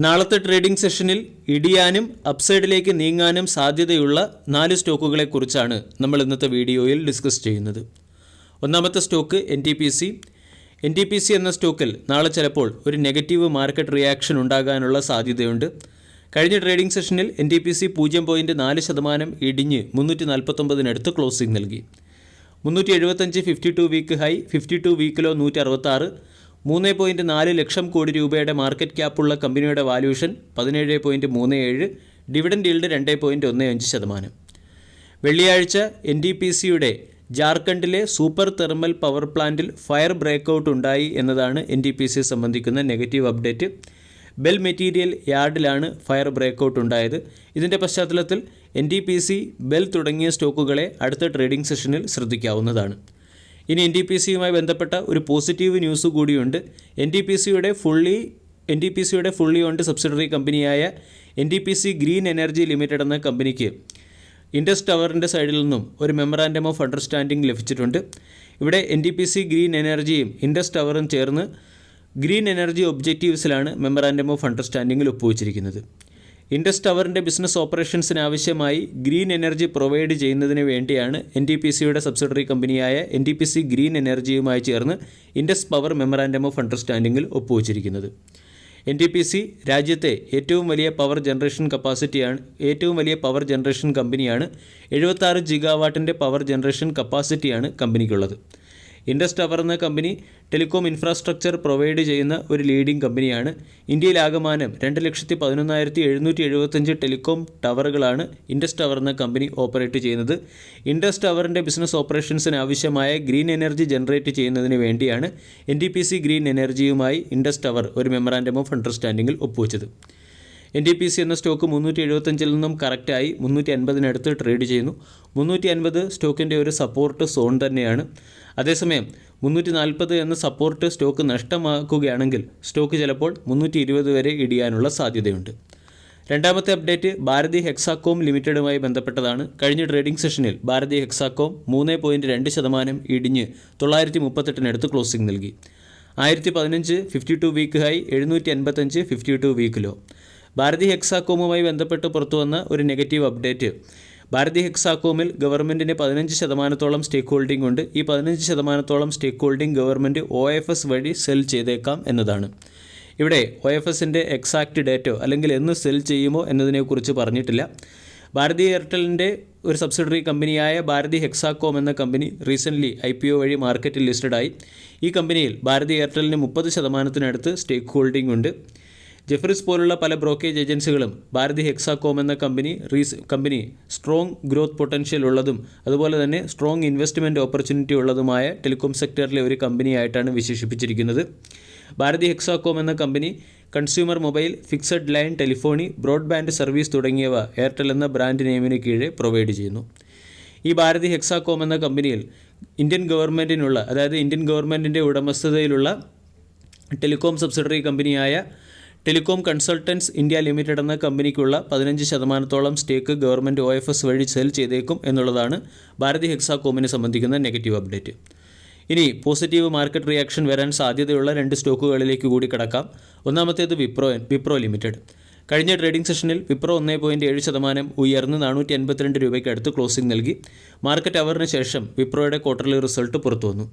നാളത്തെ ട്രേഡിംഗ് സെഷനിൽ ഇടിയാനും അപ്സൈഡിലേക്ക് നീങ്ങാനും സാധ്യതയുള്ള 4 സ്റ്റോക്കുകളെക്കുറിച്ചാണ് നമ്മൾ ഇന്നത്തെ വീഡിയോയിൽ ഡിസ്കസ് ചെയ്യുന്നത്. ഒന്നാമത്തെ സ്റ്റോക്ക് NTPC എന്ന സ്റ്റോക്കിൽ നാളെ ചിലപ്പോൾ ഒരു നെഗറ്റീവ് മാർക്കറ്റ് റിയാക്ഷൻ ഉണ്ടാകാനുള്ള സാധ്യതയുണ്ട്. കഴിഞ്ഞ ട്രേഡിംഗ് സെഷനിൽ NTPC 0.4% ഇടിഞ്ഞ് 349 ക്ലോസിംഗ് നൽകി. 375 52 വീക്ക് ഹൈ, 52 വീക്കിലോ 166, 3.4 ലക്ഷം കോടി രൂപയുടെ മാർക്കറ്റ് ക്യാപ്പുള്ള കമ്പനിയുടെ വാല്യൂഷൻ 17.37, ഡിവിഡൻഡ് ഈൽഡ് 2.15%. വെള്ളിയാഴ്ച NTPCയുടെ ജാർഖണ്ഡിലെ സൂപ്പർ തെർമൽ പവർ പ്ലാന്റിൽ ഫയർ ബ്രേക്കൗട്ട് ഉണ്ടായി എന്നതാണ് NTPC സംബന്ധിക്കുന്ന നെഗറ്റീവ് അപ്ഡേറ്റ്. ബെൽ മെറ്റീരിയൽ യാർഡിലാണ് ഫയർ ബ്രേക്കൗട്ട് ഉണ്ടായത്. ഇതിൻ്റെ പശ്ചാത്തലത്തിൽ NTPC, ബെൽ തുടങ്ങിയ സ്റ്റോക്കുകളെ അടുത്ത ട്രേഡിംഗ് സെഷനിൽ ശ്രദ്ധിക്കാവുന്നതാണ്. ഇനി NTPCയുമായി ബന്ധപ്പെട്ട ഒരു പോസിറ്റീവ് ന്യൂസ് കൂടിയുണ്ട്. NTPCയുടെ ഫുള്ളി ഓൺഡ് സബ്സിഡറി കമ്പനിയായ NTPC ഗ്രീൻ എനർജി ലിമിറ്റഡ് എന്ന കമ്പനിക്ക് ഇൻഡസ് ടവറിൻ്റെ സൈഡിൽ നിന്നും ഒരു മെമ്മറാൻഡം ഓഫ് അണ്ടർസ്റ്റാൻഡിംഗ് ലഭിച്ചിട്ടുണ്ട്. ഇവിടെ NTPC ഗ്രീൻ എനർജിയും ഇൻഡസ് ടവറും ചേർന്ന് ഗ്രീൻ എനർജി ഒബ്ജക്റ്റീവ്സിലാണ് മെമ്മറാൻഡം ഓഫ് അണ്ടർസ്റ്റാൻഡിങ്ങിൽ ഒപ്പുവച്ചിരിക്കുന്നത്. ഇൻഡസ് ടവറിൻ്റെ ബിസിനസ് ഓപ്പറേഷൻസിന് ആവശ്യമായി ഗ്രീൻ എനർജി പ്രൊവൈഡ് ചെയ്യുന്നതിന് വേണ്ടിയാണ് NTPCയുടെ സബ്സിഡറി കമ്പനിയായ NTPC ഗ്രീൻ എനർജിയുമായി ചേർന്ന് ഇൻഡസ് പവർ മെമ്മറാൻഡം ഓഫ് അണ്ടർസ്റ്റാൻഡിങ്ങിൽ ഒപ്പുവച്ചിരിക്കുന്നത്. NTPC രാജ്യത്തെ ഏറ്റവും വലിയ പവർ ജനറേഷൻ കമ്പനിയാണ്. 76 ജിഗാവാട്ടിൻ്റെ പവർ ജനറേഷൻ കപ്പാസിറ്റിയാണ് കമ്പനിക്കുള്ളത്. ഇൻഡസ് ടവർ എന്ന കമ്പനി ടെലികോം ഇൻഫ്രാസ്ട്രക്ചർ പ്രൊവൈഡ് ചെയ്യുന്ന ഒരു ലീഡിംഗ് കമ്പനിയാണ്. ഇന്ത്യയിലാകമാനം 2,11,775 ടെലികോം ടവറുകളാണ് ഇൻഡസ് ടവർ എന്ന കമ്പനി ഓപ്പറേറ്റ് ചെയ്യുന്നത്. ഇൻഡസ് ടവറിൻ്റെ ബിസിനസ് ഓപ്പറേഷൻസിന് ആവശ്യമായ ഗ്രീൻ എനർജി ജനറേറ്റ് ചെയ്യുന്നതിന് വേണ്ടിയാണ് NTPC ഗ്രീൻ എനർജിയുമായി ഇൻഡസ് ടവർ ഒരു മെമ്മറാൻഡം ഓഫ് അണ്ടർസ്റ്റാൻഡിങ്ങിൽ ഒപ്പുവെച്ചത്. NTPC എന്ന സ്റ്റോക്ക് 375 നിന്നും കറക്റ്റായി 350 ട്രേഡ് ചെയ്യുന്നു. 350 സ്റ്റോക്കിൻ്റെ ഒരു സപ്പോർട്ട് സോൺ തന്നെയാണ്. അതേസമയം 340 എന്ന സപ്പോർട്ട് സ്റ്റോക്ക് നഷ്ടമാക്കുകയാണെങ്കിൽ സ്റ്റോക്ക് ചിലപ്പോൾ 320 വരെ ഇടിയാനുള്ള സാധ്യതയുണ്ട്. രണ്ടാമത്തെ അപ്ഡേറ്റ് ഭാരതി ഹെക്സാകോം ലിമിറ്റഡുമായി ബന്ധപ്പെട്ടതാണ്. കഴിഞ്ഞ ട്രേഡിംഗ് സെഷനിൽ ഭാരതി ഹെക്സാകോം 3.2% ഇടിഞ്ഞ് 938 ക്ലോസിംഗ് നൽകി. 1015 52 week high, 785 52 week low. Bharti ഹെക്സാകോമുമായി ബന്ധപ്പെട്ട് പുറത്തുവന്ന ഒരു നെഗറ്റീവ് അപ്ഡേറ്റ്, ഭാരതി ഹെക്സാകോമിൽ ഗവൺമെൻറ്റിന് 15% സ്റ്റേക്ക് ഹോൾഡിംഗ് ഉണ്ട്. ഈ 15% സ്റ്റേക്ക് ഹോൾഡിംഗ് ഗവൺമെൻറ് OFS വഴി സെൽ ചെയ്തേക്കാം എന്നതാണ്. ഇവിടെ OFSൻ്റെ എക്സാക്റ്റ് ഡേറ്റോ അല്ലെങ്കിൽ എന്ന് സെൽ ചെയ്യുമോ എന്നതിനെക്കുറിച്ച് പറഞ്ഞിട്ടില്ല. ഭാരതി എയർടെലിൻ്റെ ഒരു സബ്സിഡറി കമ്പനിയായ ഭാരതി ഹെക്സാകോം എന്ന കമ്പനി റീസെൻ്റ്ലി IPO വഴി മാർക്കറ്റിൽ ലിസ്റ്റഡായി. ഈ കമ്പനിയിൽ ഭാരതി എയർടെലിന് 30% സ്റ്റേക്ക് ഹോൾഡിംഗ് ഉണ്ട്. ജെഫ്രീസ് പോലുള്ള പല ബ്രോക്കേജ് ഏജൻസികളും ഭാരതി ഹെക്സാകോം എന്ന കമ്പനി സ്ട്രോങ് ഗ്രോത്ത് പൊട്ടൻഷ്യൽ ഉള്ളതും അതുപോലെ തന്നെ സ്ട്രോങ് ഇൻവെസ്റ്റ്മെൻറ്റ് ഓപ്പർച്യൂണിറ്റി ഉള്ളതുമായ ടെലികോം സെക്ടറിലെ ഒരു കമ്പനിയായിട്ടാണ് വിശേഷിപ്പിച്ചിരിക്കുന്നത്. ഭാരതി ഹെക്സാകോം എന്ന company consumer mobile, fixed line telephony, broadband service തുടങ്ങിയവ എയർടെൽ എന്ന ബ്രാൻഡ് നെയിമിന് കീഴെ പ്രൊവൈഡ് ചെയ്യുന്നു. ഈ ഭാരതി ഹെക്സാകോം എന്ന കമ്പനിയിൽ ഇന്ത്യൻ ഗവൺമെൻറ്റിൻ്റെ ഉടമസ്ഥതയിലുള്ള ടെലികോം സബ്സിഡറി കമ്പനിയായ ടെലികോം കൺസൾട്ടൻസ് ഇന്ത്യ ലിമിറ്റഡ് എന്ന കമ്പനിക്കുള്ള 15% സ്റ്റേക്ക് ഗവൺമെൻറ് OFS വഴി സെൽ ചെയ്തേക്കും എന്നുള്ളതാണ് ഭാരതി ഹെക്സാകോമിനെ സംബന്ധിക്കുന്ന നെഗറ്റീവ് അപ്ഡേറ്റ്. ഇനി പോസിറ്റീവ് മാർക്കറ്റ് റിയാക്ഷൻ വരാൻ സാധ്യതയുള്ള 2 സ്റ്റോക്കുകളിലേക്ക് കൂടി കടക്കാം. ഒന്നാമത്തേത് വിപ്രോ ലിമിറ്റഡ്. കഴിഞ്ഞ ട്രേഡിംഗ് സെഷനിൽ വിപ്രോ 1.7% ഉയർന്ന് 482 രൂപയ്ക്ക് അടുത്ത് ക്ലോസിംഗ് നൽകി. മാർക്കറ്റ് അവറിന് ശേഷം വിപ്രോയുടെ ക്വാർട്ടർലി റിസൾട്ട് പുറത്തു വന്നു.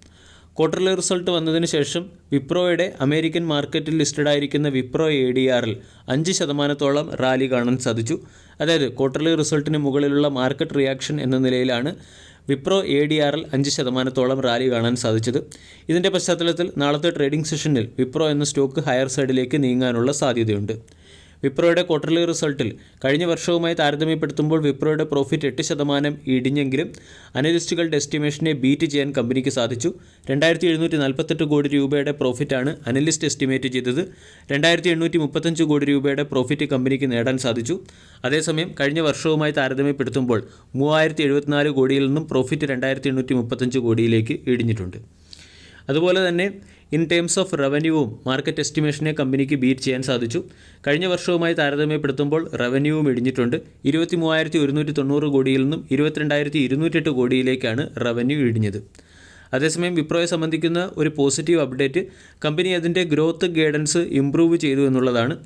ക്വാർട്ടർലി റിസൾട്ട് വന്നതിന് ശേഷം വിപ്രോയുടെ അമേരിക്കൻ മാർക്കറ്റിൽ ലിസ്റ്റഡായിരിക്കുന്ന വിപ്രോ ADRൽ 5% റാലി കാണാൻ സാധിച്ചു. അതായത് ക്വാർട്ടർലി റിസൾട്ടിന് മുകളിലുള്ള മാർക്കറ്റ് റിയാക്ഷൻ എന്ന നിലയിലാണ് വിപ്രോ ADRൽ 5% റാലി കാണാൻ സാധിച്ചത്. ഇതിൻ്റെ പശ്ചാത്തലത്തിൽ നാളത്തെ ട്രേഡിംഗ് സെഷനിൽ വിപ്രോ എന്ന സ്റ്റോക്ക് ഹയർ സൈഡിലേക്ക് നീങ്ങാനുള്ള സാധ്യതയുണ്ട്. വിപ്രോയുടെ ക്വാർട്ടർലി റിസൾട്ടിൽ കഴിഞ്ഞ വർഷവുമായി താരതമ്യപ്പെടുത്തുമ്പോൾ വിപ്രോയുടെ പ്രോഫിറ്റ് 8% ഇടിഞ്ഞെങ്കിലും അനലിസ്റ്റുകളുടെ എസ്റ്റിമേഷനെ ബീറ്റ് ചെയ്യാൻ കമ്പനിക്ക് സാധിച്ചു. 2,748 കോടി രൂപയുടെ പ്രോഫിറ്റാണ് അനലിസ്റ്റ് എസ്റ്റിമേറ്റ് ചെയ്തത്. 2,835 കോടി രൂപയുടെ പ്രോഫിറ്റ് കമ്പനിക്ക് നേടാൻ സാധിച്ചു. അതേസമയം കഴിഞ്ഞ വർഷവുമായി താരതമ്യപ്പെടുത്തുമ്പോൾ 3,074 കോടിയിൽ നിന്നും പ്രോഫിറ്റ് 2,835 കോടിയിലേക്ക് ഇടിഞ്ഞിട്ടുണ്ട്. അതുപോലെ തന്നെ ഇൻ ടേംസ് ഓഫ് റവന്യൂവും മാർക്കറ്റ് എസ്റ്റിമേഷനെ കമ്പനിക്ക് ബീറ്റ് ചെയ്യാൻ സാധിച്ചു. കഴിഞ്ഞ വർഷവുമായി താരതമ്യപ്പെടുത്തുമ്പോൾ റവന്യൂവും ഇടിഞ്ഞിട്ടുണ്ട്. 23,190 കോടിയിൽ നിന്നും 22,208 കോടിയിലേക്കാണ് റവന്യൂ ഇടിഞ്ഞത്. അതേസമയം വിപ്രോയെ സംബന്ധിക്കുന്ന ഒരു പോസിറ്റീവ് അപ്ഡേറ്റ്, കമ്പനി അതിൻ്റെ ഗ്രോത്ത് ഗൈഡൻസ് ഇംപ്രൂവ് ചെയ്തു എന്നുള്ളതാണ്.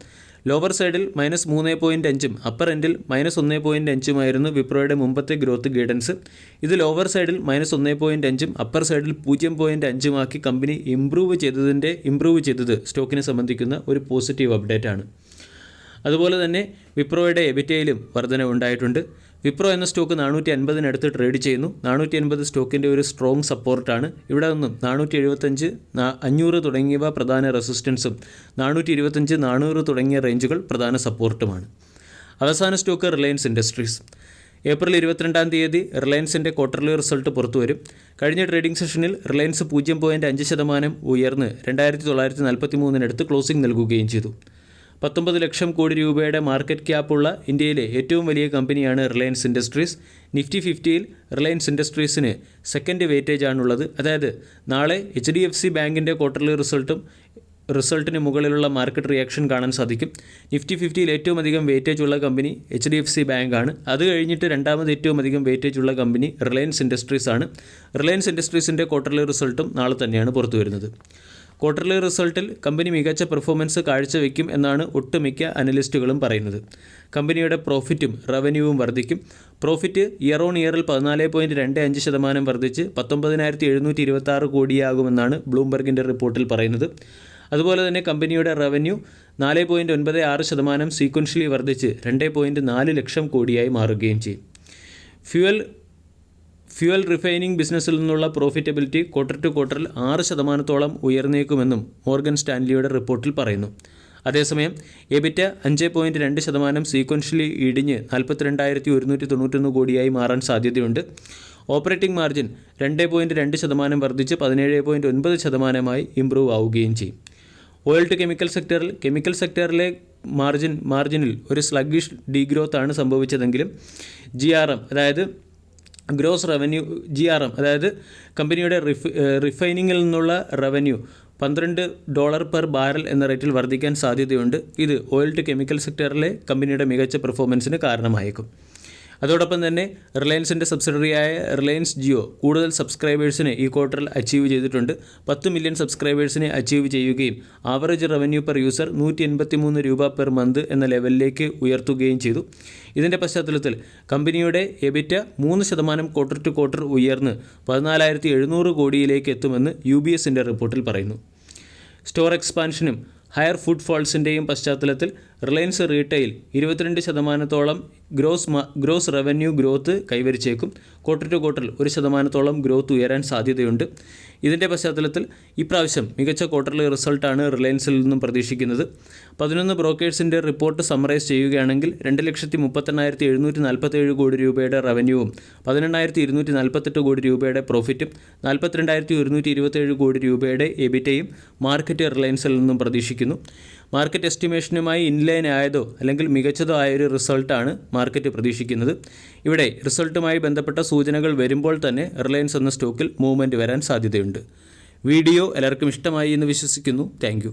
ലോവർ സൈഡിൽ -3.5 അപ്പർ എൻഡിൽ -1.5 വിപ്രോയുടെ മുമ്പത്തെ ഗ്രോത്ത് ഗൈഡൻസ്. ഇത് ലോവർ സൈഡിൽ -1.5 അപ്പർ സൈഡിൽ 0.5 കമ്പനി ഇംപ്രൂവ് ചെയ്തത് സ്റ്റോക്കിനെ സംബന്ധിക്കുന്ന ഒരു പോസിറ്റീവ് അപ്ഡേറ്റ് ആണ്. അതുപോലെ തന്നെ വിപ്രോയുടെ എബിറ്റയിലും വർധനവുണ്ടായിട്ടുണ്ട്. വിപ്രോ എന്ന സ്റ്റോക്ക് 450 ട്രേഡ് ചെയ്യുന്നു. 450 സ്റ്റോക്കിൻ്റെ ഒരു സ്ട്രോങ് സപ്പോർട്ടാണ്. ഇവിടെ നിന്നും 475, 500 തുടങ്ങിയവ പ്രധാന റെസിസ്റ്റൻസും 425, 400 തുടങ്ങിയ റേഞ്ചുകൾ പ്രധാന സപ്പോർട്ടുമാണ്. അവസാന സ്റ്റോക്ക് റിലയൻസ് ഇൻഡസ്ട്രീസ്. ഏപ്രിൽ 22 റിലയൻസിൻ്റെ ക്വാർട്ടർലി റിസൾട്ട് പുറത്തു വരും. കഴിഞ്ഞ ട്രേഡിംഗ് സെഷനിൽ റിലയൻസ് 0.5% ഉയർന്ന് 2943 ക്ലോസിംഗ് നൽകുകയും ചെയ്തു. 19 ലക്ഷം കോടി രൂപയുടെ മാർക്കറ്റ് ക്യാപ്പുള്ള ഇന്ത്യയിലെ ഏറ്റവും വലിയ കമ്പനിയാണ് റിലയൻസ് ഇൻഡസ്ട്രീസ്. നിഫ്റ്റി 50യിൽ റിലയൻസ് ഇൻഡസ്ട്രീസിന് സെക്കൻഡ് വെയിറ്റേജ് ആണുള്ളത്. അതായത് നാളെ HDFC ബാങ്കിൻ്റെ ക്വാർട്ടർലി റിസൾട്ടിന് മുകളിലുള്ള മാർക്കറ്റ് റിയാക്ഷൻ കാണാൻ സാധിക്കും. നിഫ്റ്റി 50യിൽ ഏറ്റവും അധികം വെയിറ്റേജ് ഉള്ള കമ്പനി HDFC ബാങ്കാണ്. അത് കഴിഞ്ഞിട്ട് രണ്ടാമത് ഏറ്റവും അധികം വെയിറ്റേജ് ഉള്ള കമ്പനി റിലയൻസ് ഇൻഡസ്ട്രീസ് ആണ്. റിലയൻസ് ഇൻഡസ്ട്രീസിൻ്റെ ക്വാർട്ടർലി റിസൾട്ടും നാളെ തന്നെയാണ് പുറത്തു വരുന്നത്. ക്വാർട്ടർലി റിസൾട്ടിൽ കമ്പനി മികച്ച പെർഫോമൻസ് കാഴ്ചവെക്കും എന്നാണ് ഒട്ടുമിക്ക അനലിസ്റ്റുകളും പറയുന്നത്. കമ്പനിയുടെ പ്രോഫിറ്റും റവന്യൂവും വർദ്ധിക്കും. പ്രോഫിറ്റ് ഇയർ ഓൺ ഇയറിൽ 14.25% വർദ്ധിച്ച് 19,726 കോടിയാകുമെന്നാണ് ബ്ലൂംബർഗിൻ്റെ റിപ്പോർട്ടിൽ പറയുന്നത്. അതുപോലെ തന്നെ കമ്പനിയുടെ റവന്യൂ 4.96% സീക്വൻഷ്യലി വർദ്ധിച്ച് 2.4 ലക്ഷം കോടിയായി മാറുകയും ചെയ്യും. ഫ്യൂവൽ റിഫൈനിങ് ബിസിനസ്സിൽ നിന്നുള്ള പ്രോഫിറ്റബിലിറ്റി ക്വാർട്ടർ ടു ക്വാർട്ടറിൽ 6% ഉയർന്നേക്കുമെന്നും മോർഗൻ സ്റ്റാൻലിയുടെ റിപ്പോർട്ടിൽ പറയുന്നു. അതേസമയം എബിറ്റ 5.2% സീക്വൻഷ്യലി ഇടിഞ്ഞ് 42,191 കോടിയായി മാറാൻ സാധ്യതയുണ്ട്. ഓപ്പറേറ്റിംഗ് മാർജിൻ 2.2% വർദ്ധിച്ച് 17.9% ഇംപ്രൂവ് ആവുകയും ചെയ്യും. ഓയിൽ ടു കെമിക്കൽ സെക്ടറിലെ മാർജിനിൽ ഒരു സ്ലഗ്ഗിഷ് ഡീഗ്രോത്ത് ആണ് സംഭവിച്ചതെങ്കിലും അതായത് കമ്പനിയുടെ റിഫൈനിങ്ങിൽ നിന്നുള്ള റവന്യൂ $12 പെർ ബാരൽ എന്ന റേറ്റിൽ വർദ്ധിക്കാൻ സാധ്യതയുണ്ട്. ഇത് ഓയിൽ ടു കെമിക്കൽ സെക്ടറിലെ കമ്പനിയുടെ മികച്ച പെർഫോമൻസിന് കാരണമായേക്കും. അതോടൊപ്പം തന്നെ റിലയൻസിൻ്റെ സബ്സിഡറിയായ റിലയൻസ് ജിയോ കൂടുതൽ സബ്സ്ക്രൈബേഴ്സിനെ ഈ ക്വാർട്ടറിൽ അച്ചീവ് ചെയ്തിട്ടുണ്ട്. 10 മില്യൺ സബ്സ്ക്രൈബേഴ്സിനെ അച്ചീവ് ചെയ്യുകയും ആവറേജ് റവന്യൂ പെർ യൂസർ 183 രൂപ പെർ മന്ത് എന്ന ലെവലിലേക്ക് ഉയർത്തുകയും ചെയ്തു. ഇതിൻ്റെ പശ്ചാത്തലത്തിൽ കമ്പനിയുടെ എബിറ്റ 3% ക്വാർട്ടർ ടു ക്വാർട്ടർ ഉയർന്ന് 14,700 കോടിയിലേക്ക് എത്തുമെന്ന് UBSൻ്റെ റിപ്പോർട്ടിൽ പറയുന്നു. സ്റ്റോർ എക്സ്പാൻഷനും ഹയർ ഫുഡ് ഫോൾസിൻ്റെയും പശ്ചാത്തലത്തിൽ Reliance retail 22% gross revenue growth കൈവരിച്ചേക്കും. ക്വാർട്ടർ ടു ക്വാർട്ടറിൽ 1% ഗ്രോത്ത് ഉയരാൻ സാധ്യതയുണ്ട്. ഇതിൻ്റെ പശ്ചാത്തലത്തിൽ ഇപ്രാവശ്യം മികച്ച ക്വാർട്ടർലി റിസൾട്ടാണ് റിലയൻസിൽ നിന്നും പ്രതീക്ഷിക്കുന്നത്. 11 ബ്രോക്കേഴ്സിൻ്റെ റിപ്പോർട്ട് സമ്മറൈസ് ചെയ്യുകയാണെങ്കിൽ 2,58,747 കോടി രൂപയുടെ റവന്യൂവും 18,248 കോടി രൂപയുടെ പ്രോഫിറ്റും 42,127 കോടി രൂപയുടെ എബിറ്റയും മാർക്കറ്റ് റിലയൻസിൽ നിന്നും പ്രതീക്ഷിക്കുന്നു. മാർക്കറ്റ് എസ്റ്റിമേഷനുമായി ഇൻലൈൻ ആയതോ അല്ലെങ്കിൽ മികച്ചതോ ആയൊരു റിസൾട്ടാണ് മാർക്കറ്റ് പ്രതീക്ഷിക്കുന്നത്. ഇവിടെ റിസൾട്ടുമായി ബന്ധപ്പെട്ട സൂചനകൾ വരുമ്പോൾ തന്നെ റിലയൻസ് എന്ന സ്റ്റോക്കിൽ മൂവ്മെൻറ്റ് വരാൻ സാധ്യതയുണ്ട്. വീഡിയോ എല്ലാവർക്കും ഇഷ്ടമായി എന്ന് വിശ്വസിക്കുന്നു. താങ്ക്